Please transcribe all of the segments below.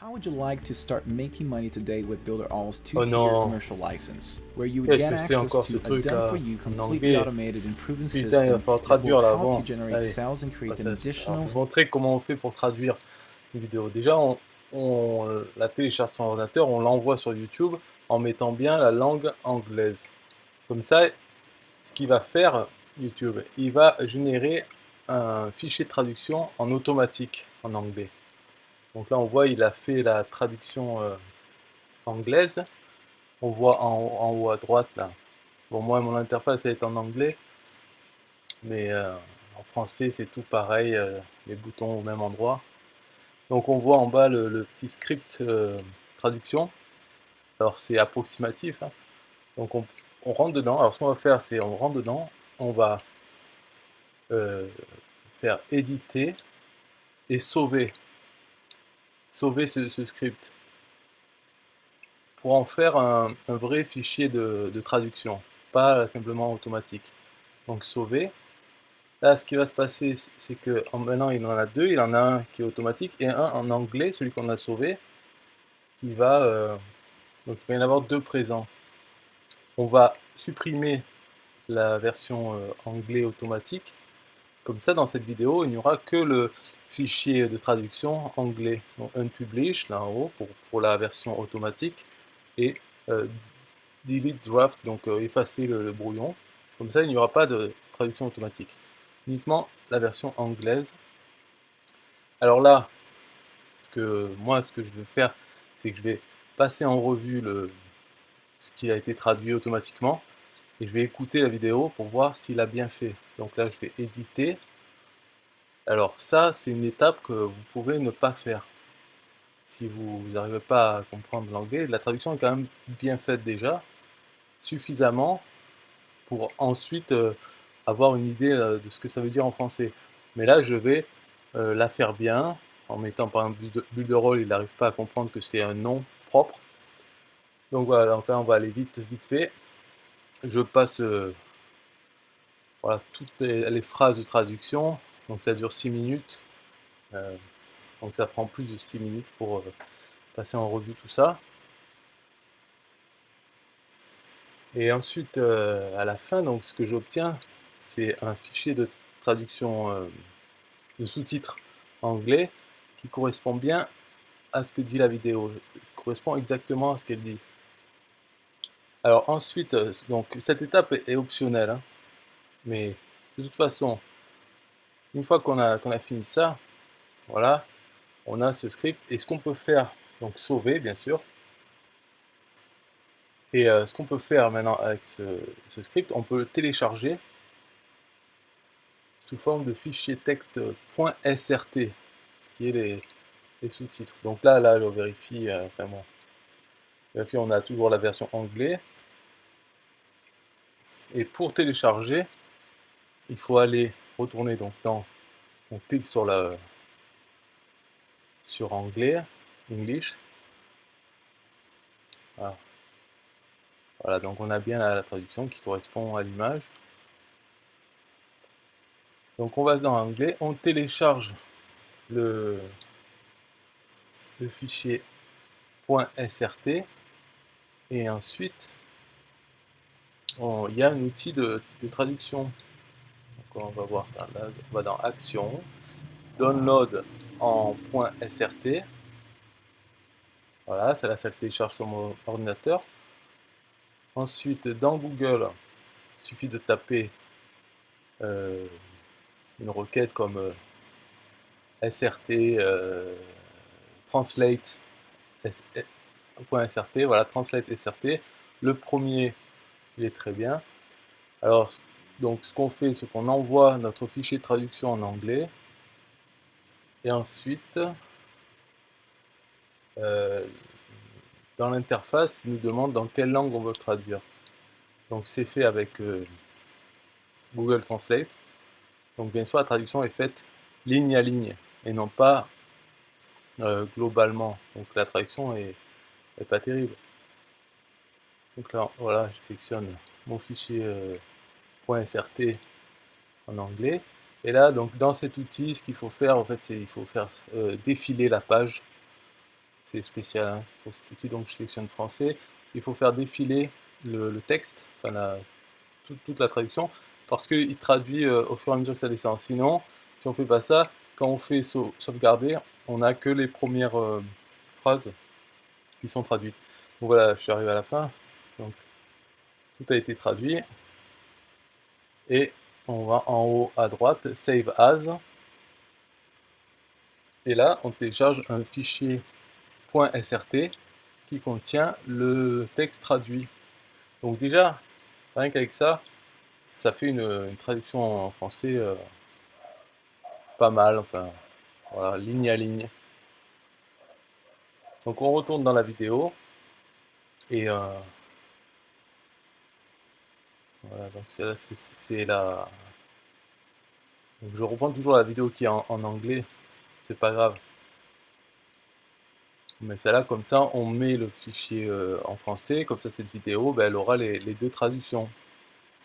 How would you like to start making money today with BuilderAll's Oh two-tier non, commercial license, where you would qu'est-ce get que c'est access encore ce to a truc là done-for-you, en completely anglais? automated and proven Putain, il va system falloir that will traduire là help you avant. generate Allez, sales and create an passage. Alors, je additional... vais vous montrer comment on fait pour traduire une vidéo. Déjà, on la télécharge sur ordinateur, on l'envoie sur YouTube en mettant bien la langue anglaise. Comme ça, ce qu'il va faire, YouTube, il va générer un fichier de traduction en automatique en anglais. Donc là, on voit, il a fait la traduction anglaise. On voit en haut à droite là. Bon, moi, mon interface elle est en anglais, mais en français, c'est tout pareil, les boutons au même endroit. Donc, on voit en bas le petit script traduction. Alors, c'est approximatif, hein. Donc, on rentre dedans. Alors, ce qu'on va faire, c'est on rentre dedans, on va euh, faire éditer et sauver. Sauver ce script pour en faire un vrai fichier de traduction, pas simplement automatique. Donc, sauver. Là, ce qui va se passer, c'est que maintenant, il en a deux. Il en a un qui est automatique et un en anglais, celui qu'on a sauvé, qui va... donc, il va y en avoir deux présents. On va supprimer la version anglais automatique. Comme ça, dans cette vidéo, il n'y aura que le fichier de traduction anglais. Donc, unpublish, là en haut, pour la version automatique. Et delete draft, donc effacer le brouillon. Comme ça, il n'y aura pas de traduction automatique. Uniquement la version anglaise. Alors là, ce que je vais faire, c'est que je vais passer en revue ce qui a été traduit automatiquement et je vais écouter la vidéo pour voir s'il a bien fait. Donc là, je vais éditer. Alors ça, c'est une étape que vous pouvez ne pas faire. Si vous n'arrivez pas à comprendre l'anglais, la traduction est quand même bien faite déjà, suffisamment pour ensuite avoir une idée de ce que ça veut dire en français. Mais là, je vais la faire bien, en mettant par exemple Builderall, il n'arrive pas à comprendre que c'est un nom propre. Donc voilà, donc là on va aller vite fait. Je passe voilà, toutes les phrases de traduction, donc ça dure 6 minutes, euh, donc ça prend plus de 6 minutes pour passer en revue tout ça. Et ensuite, à la fin, donc ce que j'obtiens, c'est un fichier de traduction de sous-titres anglais qui correspond bien à ce que dit la vidéo, correspond exactement à ce qu'elle dit. Alors ensuite, donc cette étape est optionnelle, hein, mais de toute façon, une fois qu'on a fini ça, voilà, on a ce script et ce qu'on peut faire, donc sauver bien sûr, et ce qu'on peut faire maintenant avec ce script, on peut le télécharger sous forme de fichier texte .srt, ce qui est les sous-titres. Donc là, je vérifie vraiment. Vérifie, on a toujours la version anglais. Et pour télécharger, il faut aller retourner donc on clique sur anglais, English. Voilà. Voilà, donc on a bien la traduction qui correspond à l'image. Donc on va dans anglais, on télécharge le fichier .srt et ensuite il y a un outil de traduction. Donc on va voir ça, là, on va dans Action, Download en .srt. Voilà, ça le télécharge sur mon ordinateur. Ensuite, dans Google, il suffit de taper une requête comme srt translate .srt, voilà, translate srt. Le premier, il est très bien. Alors, donc ce qu'on fait, c'est qu'on envoie notre fichier de traduction en anglais. Et ensuite, dans l'interface, il nous demande dans quelle langue on veut le traduire. Donc c'est fait avec Google Translate. Donc bien sûr, la traduction est faite ligne à ligne et non pas globalement. Donc la traduction est pas terrible. Donc là, voilà, je sélectionne mon fichier .srt en anglais. Et là, donc dans cet outil, ce qu'il faut faire, en fait, c'est il faut faire défiler la page. c'est spécial hein, pour cet outil, donc je sélectionne français. Il faut faire défiler le texte, enfin toute la traduction, parce qu'il traduit au fur et à mesure que ça descend. Sinon, si on fait pas ça, quand on fait sauvegarder, on n'a que les premières phrases qui sont traduites. Donc voilà, je suis arrivé à la fin. Donc tout a été traduit. Et on va en haut à droite, Save As. Et là, on télécharge un fichier .srt qui contient le texte traduit. Donc déjà, rien qu'avec ça, ça fait une traduction en français pas mal, enfin, voilà, ligne à ligne. Donc on retourne dans la vidéo, et voilà, donc là, c'est la... Donc je reprends toujours la vidéo qui est en anglais, c'est pas grave. Mais celle-là, comme ça, on met le fichier en français, comme ça cette vidéo, ben, elle aura les deux traductions.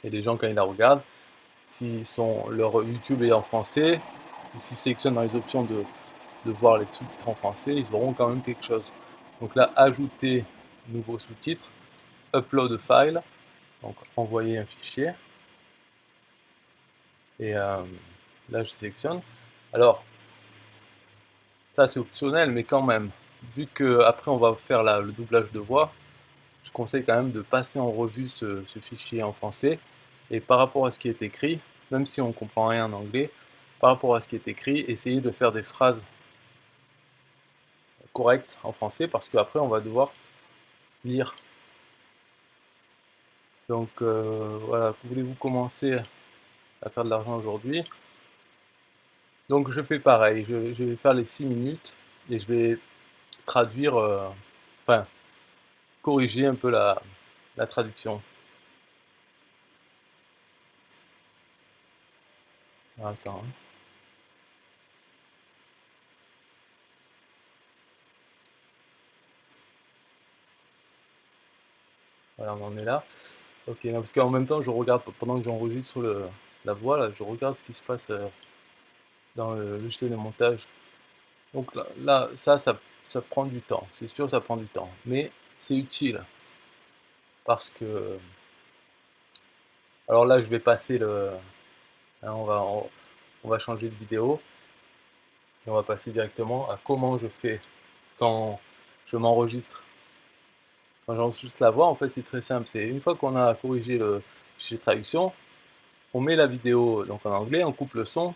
Et les gens, quand ils la regardent, si leur YouTube est en français, ou s'ils sélectionnent dans les options de voir les sous-titres en français, ils auront quand même quelque chose. Donc là, ajouter nouveau sous-titre, upload file, donc envoyer un fichier. Et là, je sélectionne. Alors, ça c'est optionnel, mais quand même, vu que après on va faire le doublage de voix, je conseille quand même de passer en revue ce fichier en français. Et par rapport à ce qui est écrit, même si on ne comprend rien en anglais, par rapport à ce qui est écrit, essayez de faire des phrases correctes en français, parce qu'après on va devoir lire. Donc voilà, voulez-vous commencer à faire de l'argent aujourd'hui? Donc je fais pareil, je vais faire les 6 minutes et je vais traduire, enfin corriger un peu la traduction. Attends. Voilà, on en est là. Ok, non, parce qu'en même temps, je regarde, pendant que j'enregistre la voix, là, je regarde ce qui se passe dans le logiciel de montage. Donc là ça prend du temps, c'est sûr, ça prend du temps. Mais c'est utile, parce que... Alors là, je vais passer hein, on va changer de vidéo, et on va passer directement à comment je fais quand je m'enregistre. Quand j'enregistre la voix, en fait, c'est très simple. C'est une fois qu'on a corrigé le fichier de traduction, on met la vidéo donc en anglais, on coupe le son,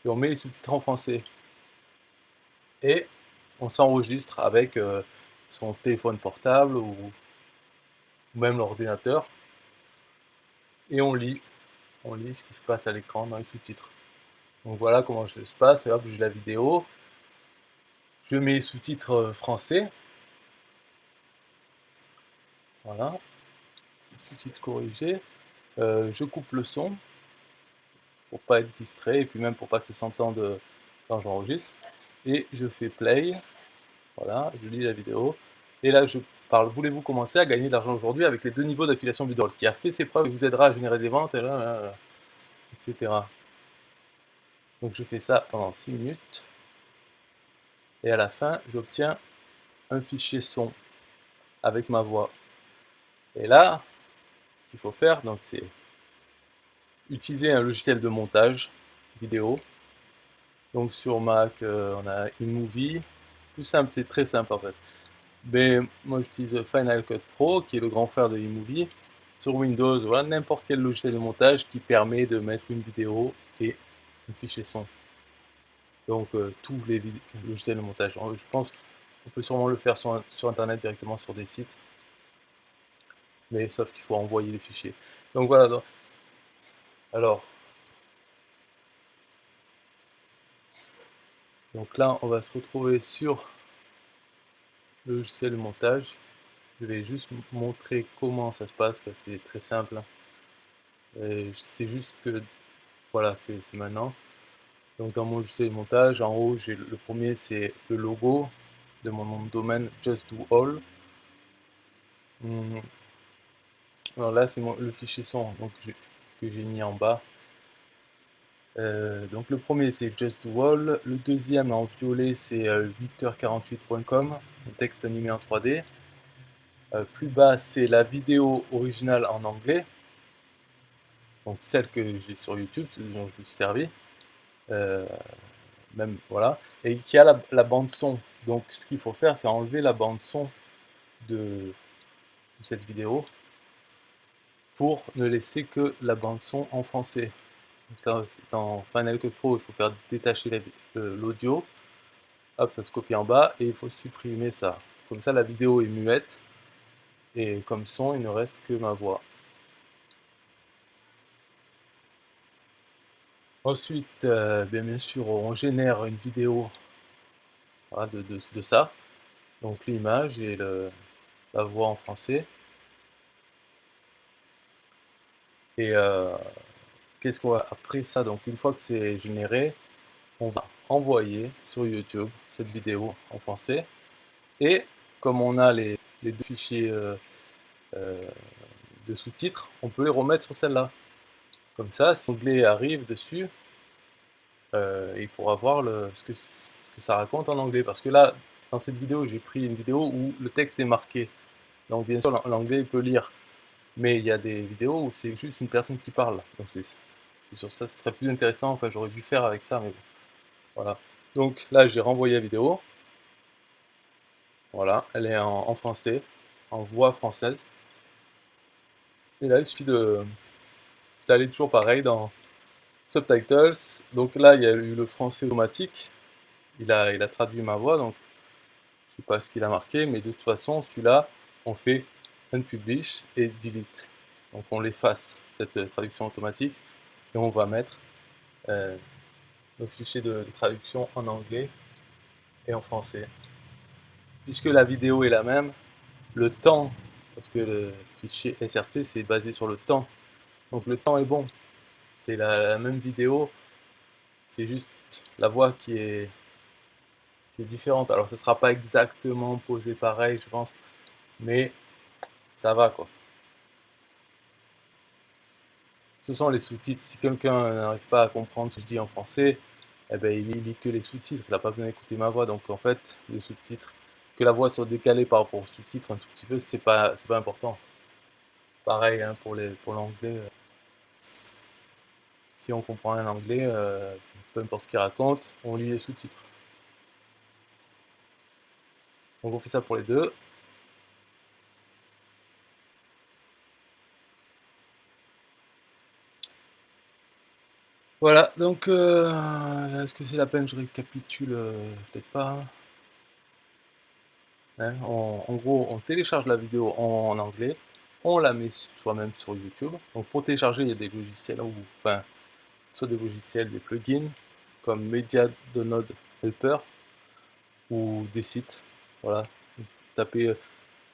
et on met les sous-titres en français. Et on s'enregistre avec son téléphone portable ou même l'ordinateur, et on lit ce qui se passe à l'écran dans les sous-titres. Donc voilà comment ça se passe. Et hop, j'ai la vidéo, je mets les sous-titres français, voilà, sous-titres corrigés, je coupe le son pour pas être distrait, et puis même pour pas que ça s'entende quand j'enregistre, et je fais play, voilà, je lis la vidéo, et là je parle: voulez-vous commencer à gagner de l'argent aujourd'hui avec les 2 niveaux d'affiliation Budroll, qui a fait ses preuves et vous aidera à générer des ventes, et là, etc. Donc je fais ça pendant 6 minutes, et à la fin, j'obtiens un fichier son avec ma voix. Et là, ce qu'il faut faire, donc, c'est utiliser un logiciel de montage vidéo. Donc sur Mac, on a iMovie. Tout simple, c'est très simple en fait. Mais moi j'utilise Final Cut Pro, qui est le grand frère de iMovie. Sur Windows, voilà, n'importe quel logiciel de montage qui permet de mettre une vidéo et un fichier son. Donc tous les logiciels de montage. Je pense qu'on peut sûrement le faire sur Internet directement sur des sites. Mais sauf qu'il faut envoyer les fichiers. Donc voilà. Alors, donc là, on va se retrouver sur le logiciel de montage. Je vais juste montrer comment ça se passe, c'est très simple. C'est juste que, voilà, c'est maintenant. Donc dans mon logiciel de montage, en haut, le premier, c'est le logo de mon nom de domaine, Just Do All. Alors là, c'est le fichier son donc, que j'ai mis en bas. Donc le premier c'est Just Wall, le deuxième en violet c'est 8h48.com, un texte animé en 3D. Plus bas c'est la vidéo originale en anglais, donc celle que j'ai sur YouTube, celle dont je me suis servi. Euh, Même voilà, et qui a la bande son. Donc ce qu'il faut faire c'est enlever la bande son de cette vidéo pour ne laisser que la bande son en français. Dans Final Cut Pro, il faut faire détacher l'audio. Hop, ça se copie en bas et il faut supprimer ça. Comme ça, la vidéo est muette et comme son, il ne reste que ma voix. Ensuite, bien sûr, on génère une vidéo, voilà, de ça. Donc l'image et la voix en français. Et qu'est-ce qu'on va après ça? Donc une fois que c'est généré, on va envoyer sur YouTube cette vidéo en français. Et comme on a les deux fichiers euh, de sous-titres, on peut les remettre sur celle-là. Comme ça, si l'anglais arrive dessus, il pourra voir ce que ça raconte en anglais. Parce que là, dans cette vidéo, j'ai pris une vidéo où le texte est marqué. Donc bien sûr, l'anglais peut lire. Mais il y a des vidéos où c'est juste une personne qui parle. Donc c'est sur ça, ce serait plus intéressant. Enfin, j'aurais dû faire avec ça, mais bon. Voilà. Donc là, j'ai renvoyé la vidéo. Voilà, elle est en français, en voix française. Et là, il suffit d'aller toujours pareil dans Subtitles. Donc là, il y a eu le français automatique. Il a traduit ma voix, donc je sais pas ce qu'il a marqué, mais de toute façon, celui-là, on fait Unpublish et Delete. Donc on l'efface, cette traduction automatique, et on va mettre nos fichiers de traduction en anglais et en français. Puisque la vidéo est la même, le temps, parce que le fichier SRT c'est basé sur le temps, donc le temps est bon. C'est la même vidéo, c'est juste la voix qui est différente. Alors ce sera pas exactement posé pareil, je pense, mais ça va quoi. Ce sont les sous-titres. Si quelqu'un n'arrive pas à comprendre ce que je dis en français, eh ben, il lit que les sous-titres. Il n'a pas besoin d'écouter ma voix. Donc en fait, les sous-titres, que la voix soit décalée par rapport aux sous-titres un tout petit peu, c'est pas important. Pareil hein, pour l'anglais. Si on comprend un anglais, peu importe ce qu'il raconte, on lit les sous-titres. Donc on fait ça pour les deux. Voilà, donc est-ce que c'est la peine, je récapitule, peut-être pas. Hein, en gros, on télécharge la vidéo en anglais, on la met soi-même sur YouTube. Donc pour télécharger, il y a des logiciels, enfin, soit des logiciels, des plugins, comme Media Download Helper, ou des sites. Voilà, tapez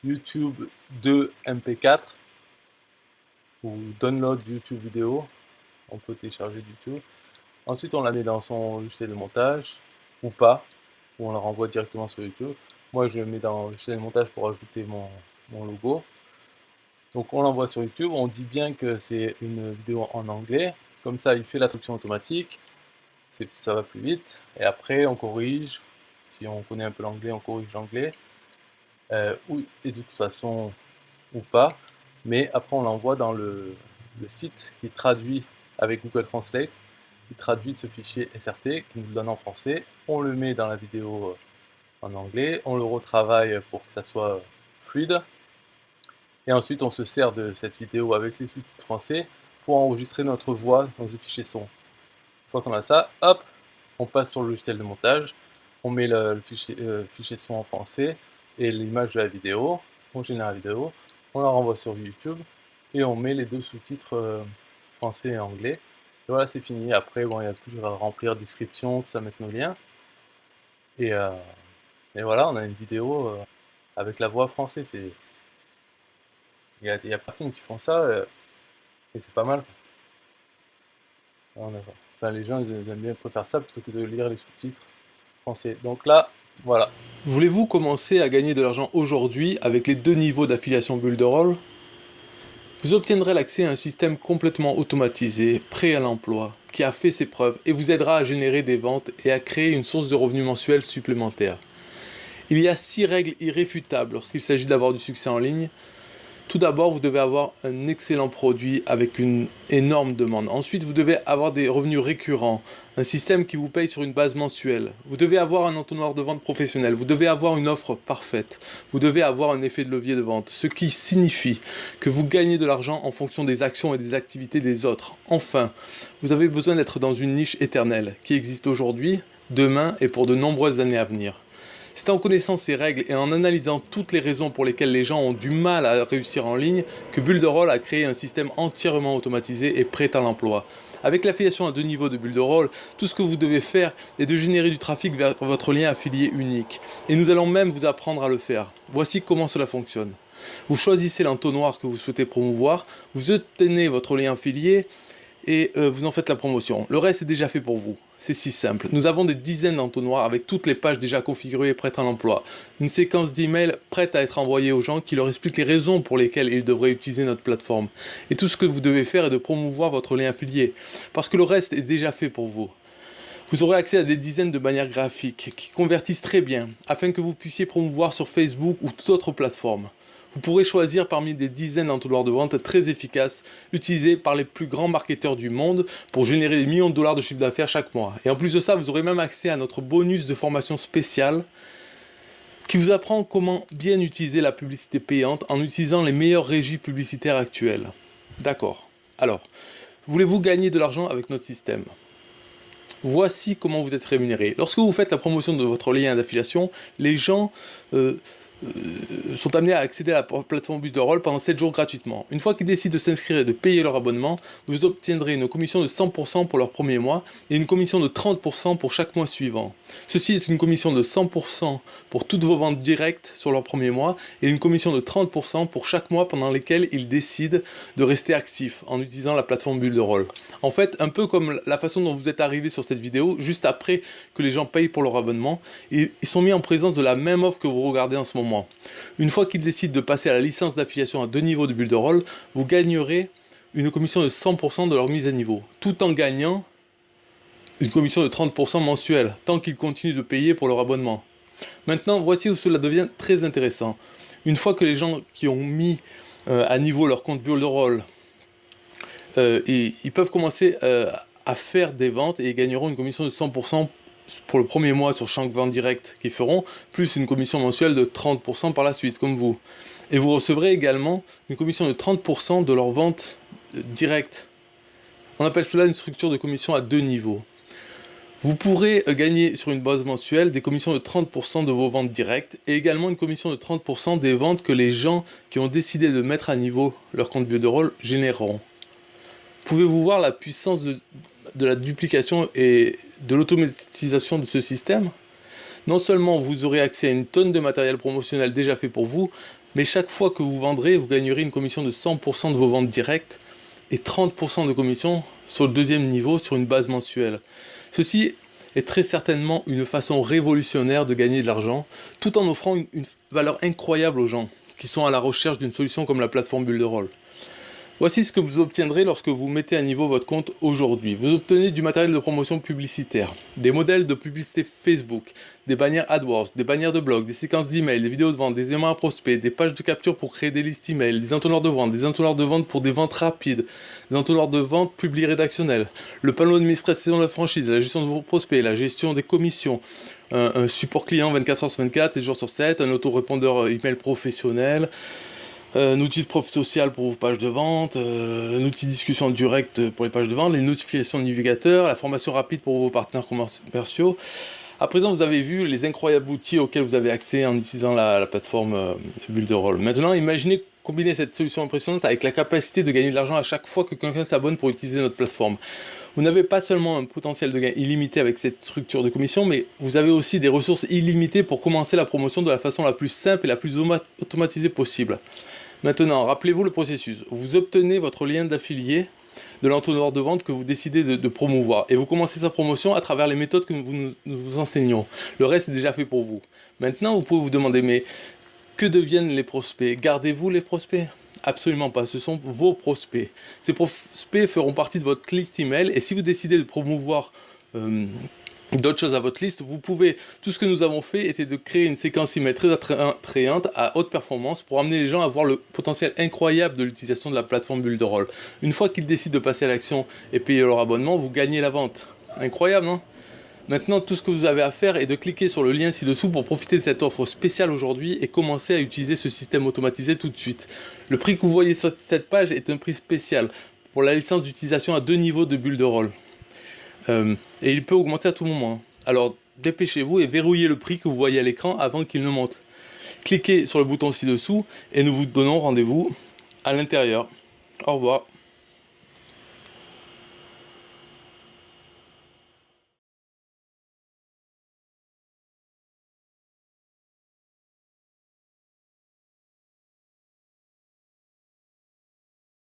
YouTube 2 MP4 ou Download YouTube vidéo, on peut télécharger YouTube. Ensuite, on la met dans son logiciel de montage, ou pas, ou on la renvoie directement sur YouTube. Moi, je le mets dans le logiciel de montage pour ajouter mon logo. Donc, on l'envoie sur YouTube. On dit bien que c'est une vidéo en anglais. Comme ça, il fait la traduction automatique. Ça va plus vite. Et après, on corrige. Si on connaît un peu l'anglais, on corrige l'anglais. Et de toute façon, ou pas. Mais après, on l'envoie dans le site qui traduit avec Google Translate, qui traduit ce fichier SRT, qui nous le donne en français. On le met dans la vidéo en anglais, on le retravaille pour que ça soit fluide. Et ensuite, on se sert de cette vidéo avec les sous-titres français pour enregistrer notre voix dans le fichier son. Une fois qu'on a ça, hop, on passe sur le logiciel de montage, on met le fichier son en français et l'image de la vidéo, on génère la vidéo, on la renvoie sur YouTube et on met les deux sous-titres français et anglais. Et voilà, c'est fini. Après, bon, il n'y a plus à remplir description, tout ça, mettre nos liens. Et, voilà, on a une vidéo avec la voix française. Il y a personne qui font ça et c'est pas mal. Enfin, les gens ils aiment bien préférer ça plutôt que de lire les sous-titres français. Donc là, voilà. Voulez-vous commencer à gagner de l'argent aujourd'hui avec les 2 niveaux d'affiliation Builderall? Vous obtiendrez l'accès à un système complètement automatisé, prêt à l'emploi, qui a fait ses preuves et vous aidera à générer des ventes et à créer une source de revenus mensuels supplémentaire. Il y a 6 règles irréfutables lorsqu'il s'agit d'avoir du succès en ligne. Tout d'abord, vous devez avoir un excellent produit avec une énorme demande. Ensuite, vous devez avoir des revenus récurrents, un système qui vous paye sur une base mensuelle. Vous devez avoir un entonnoir de vente professionnel. Vous devez avoir une offre parfaite. Vous devez avoir un effet de levier de vente, ce qui signifie que vous gagnez de l'argent en fonction des actions et des activités des autres. Enfin, vous avez besoin d'être dans une niche éternelle qui existe aujourd'hui, demain et pour de nombreuses années à venir. C'est en connaissant ces règles et en analysant toutes les raisons pour lesquelles les gens ont du mal à réussir en ligne que Builderall a créé un système entièrement automatisé et prêt à l'emploi. Avec l'affiliation à 2 niveaux de Builderall, tout ce que vous devez faire est de générer du trafic vers votre lien affilié unique. Et nous allons même vous apprendre à le faire. Voici comment cela fonctionne. Vous choisissez l'entonnoir que vous souhaitez promouvoir, vous obtenez votre lien affilié et vous en faites la promotion. Le reste est déjà fait pour vous. C'est si simple. Nous avons des dizaines d'entonnoirs avec toutes les pages déjà configurées et prêtes à l'emploi. Une séquence d'emails prête à être envoyée aux gens qui leur explique les raisons pour lesquelles ils devraient utiliser notre plateforme. Et tout ce que vous devez faire est de promouvoir votre lien affilié. Parce que le reste est déjà fait pour vous. Vous aurez accès à des dizaines de bannières graphiques qui convertissent très bien afin que vous puissiez promouvoir sur Facebook ou toute autre plateforme. Vous pourrez choisir parmi des dizaines d'entonnoirs de vente très efficaces, utilisés par les plus grands marketeurs du monde pour générer des millions de dollars de chiffre d'affaires chaque mois. Et en plus de ça, vous aurez même accès à notre bonus de formation spéciale qui vous apprend comment bien utiliser la publicité payante en utilisant les meilleures régies publicitaires actuelles. D'accord. Alors, voulez-vous gagner de l'argent avec notre système ? Voici comment vous êtes rémunéré. Lorsque vous faites la promotion de votre lien d'affiliation, les gens sont amenés à accéder à la plateforme Builderall pendant 7 jours gratuitement. Une fois qu'ils décident de s'inscrire et de payer leur abonnement, vous obtiendrez une commission de 100% pour leur premier mois et une commission de 30% pour chaque mois suivant. Ceci est une commission de 100% pour toutes vos ventes directes sur leur premier mois et une commission de 30% pour chaque mois pendant lesquels ils décident de rester actifs en utilisant la plateforme Builderall. En fait, un peu comme la façon dont vous êtes arrivé sur cette vidéo, juste après que les gens payent pour leur abonnement, ils sont mis en présence de la même offre que vous regardez en ce moment. Une fois qu'ils décident de passer à la licence d'affiliation à 2 niveaux de Builderall, vous gagnerez une commission de 100% de leur mise à niveau, tout en gagnant une commission de 30% mensuelle, tant qu'ils continuent de payer pour leur abonnement. Maintenant, voici où cela devient très intéressant. Une fois que les gens qui ont mis à niveau leur compte Builderall, ils peuvent commencer à faire des ventes et ils gagneront une commission de 100% pour le premier mois sur chaque vente directe qu'ils feront, plus une commission mensuelle de 30% par la suite, comme vous. Et vous recevrez également une commission de 30% de leur vente directe. On appelle cela une structure de commission à 2 niveaux. Vous pourrez gagner sur une base mensuelle des commissions de 30% de vos ventes directes et également une commission de 30% des ventes que les gens qui ont décidé de mettre à niveau leur compte Builderall généreront. Pouvez-vous voir la puissance de la duplication et de l'automatisation de ce système ? Non seulement vous aurez accès à une tonne de matériel promotionnel déjà fait pour vous, mais chaque fois que vous vendrez, vous gagnerez une commission de 100% de vos ventes directes et 30% de commission sur le deuxième niveau sur une base mensuelle. Ceci est très certainement une façon révolutionnaire de gagner de l'argent, tout en offrant une valeur incroyable aux gens qui sont à la recherche d'une solution comme la plateforme Builderall. Voici ce que vous obtiendrez lorsque vous mettez à niveau votre compte aujourd'hui. Vous obtenez du matériel de promotion publicitaire, des modèles de publicité Facebook, des bannières AdWords, des bannières de blog, des séquences d'emails, des vidéos de vente, des aimants à prospects, des pages de capture pour créer des listes emails, des entonnoirs de vente, des entonnoirs de vente pour des ventes rapides, des entonnoirs de vente publiés rédactionnels, le panneau d'administration de la franchise, la gestion de vos prospects, la gestion des commissions, un support client 24h sur 24, 7 jours sur 7, un autorépondeur email professionnel, un outil de profil social pour vos pages de vente, un outil de discussion directe pour les pages de vente, les notifications de navigateur, la formation rapide pour vos partenaires commerciaux. À présent, vous avez vu les incroyables outils auxquels vous avez accès en utilisant la plateforme Builderall. Maintenant, imaginez combiner cette solution impressionnante avec la capacité de gagner de l'argent à chaque fois que quelqu'un s'abonne pour utiliser notre plateforme. Vous n'avez pas seulement un potentiel de gain illimité avec cette structure de commission, mais vous avez aussi des ressources illimitées pour commencer la promotion de la façon la plus simple et la plus automatisée possible. Maintenant, rappelez-vous le processus. Vous obtenez votre lien d'affilié de l'entonnoir de vente que vous décidez de promouvoir. Et vous commencez sa promotion à travers les méthodes que nous vous enseignons. Le reste est déjà fait pour vous. Maintenant, vous pouvez vous demander, mais que deviennent les prospects ? Gardez-vous les prospects ? Absolument pas, ce sont vos prospects. Ces prospects feront partie de votre liste email et si vous décidez de promouvoir d'autres choses à votre liste, vous pouvez, tout ce que nous avons fait était de créer une séquence email très attrayante à haute performance pour amener les gens à voir le potentiel incroyable de l'utilisation de la plateforme Builderall. Une fois qu'ils décident de passer à l'action et payer leur abonnement, vous gagnez la vente. Incroyable, non? Maintenant, tout ce que vous avez à faire est de cliquer sur le lien ci-dessous pour profiter de cette offre spéciale aujourd'hui et commencer à utiliser ce système automatisé tout de suite. Le prix que vous voyez sur cette page est un prix spécial pour la licence d'utilisation à 2 niveaux de Builderall. Et il peut augmenter à tout moment. Alors dépêchez-vous et verrouillez le prix que vous voyez à l'écran avant qu'il ne monte. Cliquez sur le bouton ci-dessous et nous vous donnons rendez-vous à l'intérieur. Au revoir.